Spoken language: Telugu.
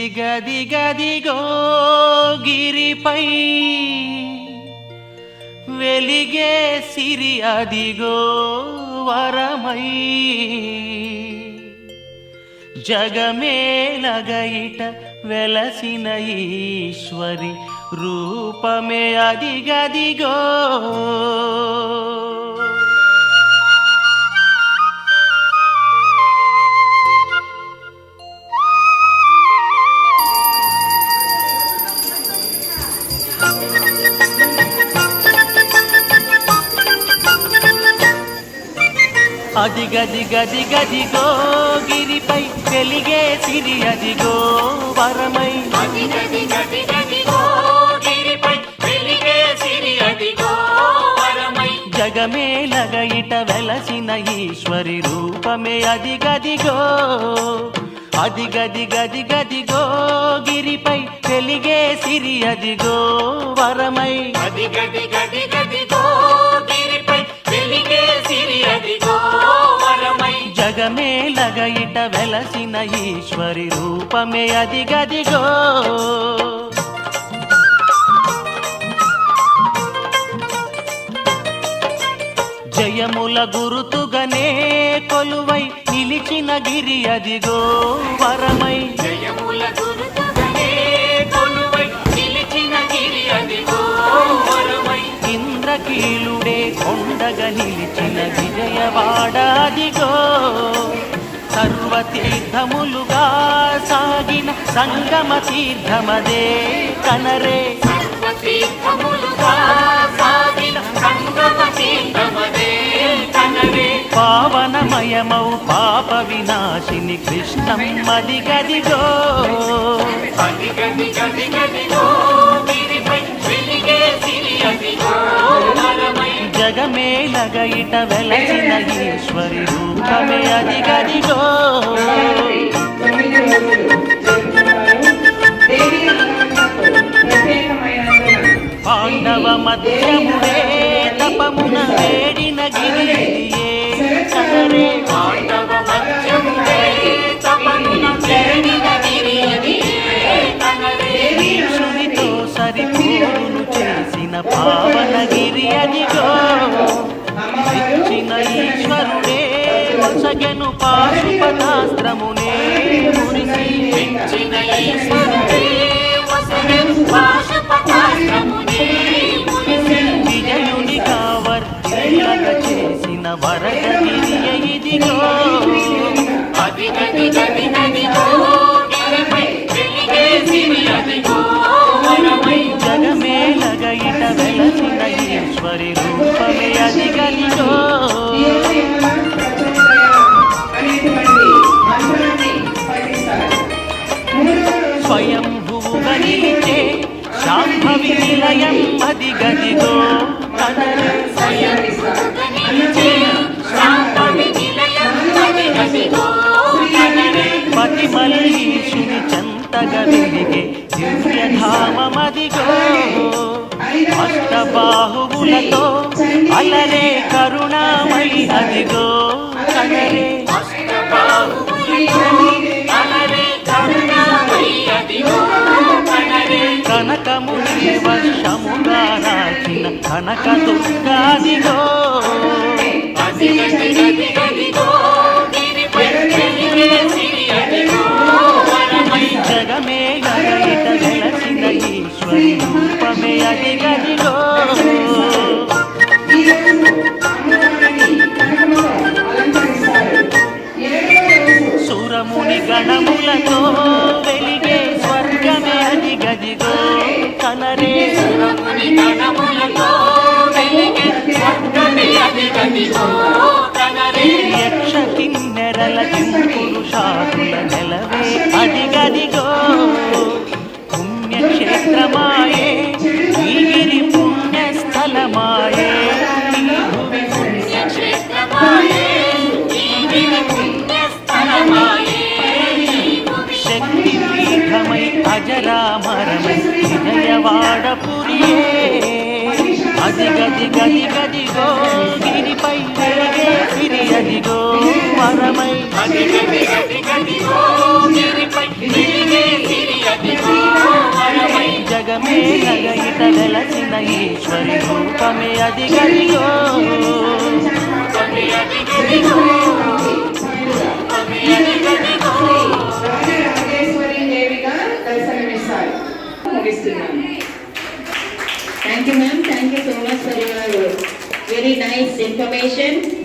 అదిగదిగదిగదిగో గిరిపై వెలిగే సిరి అదిగో వరమై జగమేలగయిట వెలసిన ఈశ్వరి రూపమే అదిగదిగో అదిగదిగదిగదిగో గిరిపై వెలిగే సిరి అదిగో వరమై అదిగదిగదిగదిగో గిరిపై వెలిగే సిరి అదిగో వరమై జగమేలగయిట వెలసిన ఈశ్వరి రూపమే అదిగదిగో అదిగదిగదిగదిగో గిరిపై వెలిగే సిరి అదిగో వరమై అదిగదిగదిగదిగో గిరిపై వెలిగే సిరి అదిగో వరమై జగమేలగయిట వెలసిన ఈశ్వరి రూపమే అదిగదిగో జయముల గురుతుగనే కొలువై నిలిచిన గిరి అదిగో వరమై జయముల గురుతుగనే కొలువై నిలిచిన గిరి అదిగో వరమై ఇంద్రకీలుడే కొండగా నిలిచిన విజయవాడ అదిగో సర్వతీర్థములుగా సాగిన సంగమ తీర్థమదే కనరే సర్వతీర్థములుగా సాగిన సంగమ తీర్థమదే కనరే పావనమయమౌ పాప వినాశిని కృష్ణమ్మదిగదిగో అదిగదిగదిగదిగో గిరిపై వెలిగే సిరి అదిగో వరమై జగమేలగయిట వెలసిన ఈశ్వరి రూపమే అదిగదిగో పాండవ మధ్యముడే తపమున వేడిన గిరి కనరే పాండవ మధ్యముడే తపమున వేడిన గిరి కనరే ఈశ్వరితో సరిపోరును చేసిన పావనగిరి అదిగో ఇచ్చిన ఈశ్వరుడే వసగెను పాశుపతాస్త్రమునే మురిసి ఇచ్చిన ఈశ్వరుడే వసగెను పాశుపతాస్త్రమునే మురిసి విజయునిగా వర్ధిల్లగ చేసిన వరదగిరి ఇదిగో అదిగదిగదిగదిగో గిరిపై వెలిగే సిరి అదిగో వరమై జగమేలగయిట వెలసిన ఈశ్వరి రూపమే అదిగదిగో స్వయంభువుగా నిలిచే శాంభవి నిలయం అదిగదిగో కనరే స్వయంభువుగా నిలిచే శాంభవి నిలయం అదిగదిగో కనరే పతిమల్లీశుని చెంతగా వెలిగే దివ్యధామమదిగో అష్టబాహువులతో అలరే కరుణామయి అదిగో కనరే అష్టబాహువులతో అలరే కరుణామయి అదిగో కనరే కనకముని వర్షముగా రాచిన కనక దుర్గాదిగో అదిగదిగదిగదిగో గిరిపై వెలిగే సిరి అదిగో వరమై జగమేలగయిట వెలసిన ఈశ్వరి రూపమే అదిగదిగో సురముని గణములతో వెలిగే స్వర్గమే అదిగదిగో కనరే సురముని గణములతో వెలిగే స్వర్గమే అదిగదిగో కనరే యక్ష కిన్నెరల కింపురుషాదుల నెలవే అదిగదిగో పుణ్యక్షేత్రమాయే ఈ గిరి పుణ్యస్థలమాయే పుణ్యక్షేత్రమాయే ఈ గిరి పుణ్యస్థలమాయే శక్తి పీఠమై అజరామరమై విజయవాడపురియే అదిగదిగదిగదిగో గిరిపై వెలిగే సిరి అదిగో వరమై అదిగదిగదిగదిగో గిరిపై వెలసిన ఈశ్వరి రూపమే అది గదిగో. రాజరాజేశ్వరి దేవిగా దర్శనమిస్తారు. ముగిస్తున్నాను. Thank you, ma'am. Thank you so much for your very nice information.